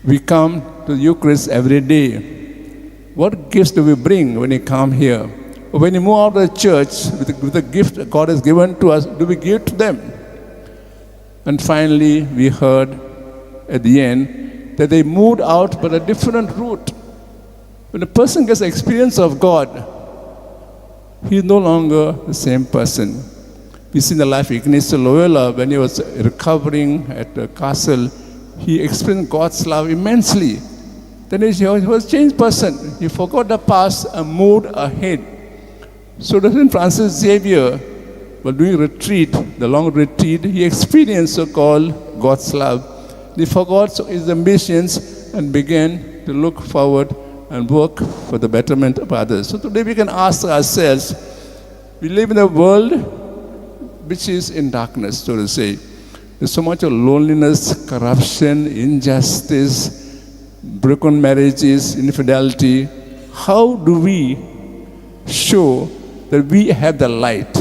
We come to the Eucharist every day. What gifts do we bring when we come here? When we move out of the church with the gift that God has given to us, do we give it to them? And finally, we heard at the end that they moved out but a different route. When a person gets the experience of God, he is no longer the same person. We see in the life of Ignatius Loyola, when he was recovering at the castle, he experienced God's love immensely. Then he was a changed person. He forgot the past and moved ahead. So St. Francis Xavier, while doing retreat, the long retreat, he experienced so-called God's love. He forgot his ambitions and began to look forward and work for the betterment of others. So today we can ask ourselves, we live in a world which is in darkness, so to say. There's so much of loneliness, corruption, injustice, broken marriages, infidelity. How do we show that we have the light?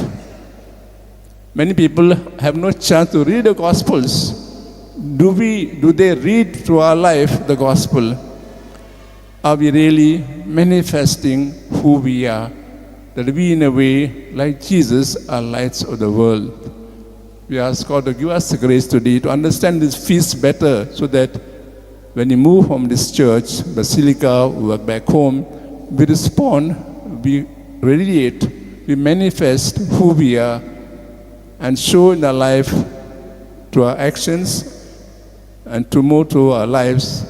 Many people have no chance to read the Gospels. Do they read through our life the Gospel? Are we really manifesting who we are? That we, in a way, like Jesus, are lights of the world. We ask God to give us the grace today to understand this feast better, so that when we move from this church, Basilica, or back home, we respond, we radiate, we manifest who we are, and show in our life, to our actions, and to move to our lives,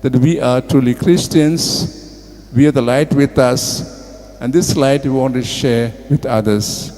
that we are truly Christians, we are the light with us, and this light we want to share with others.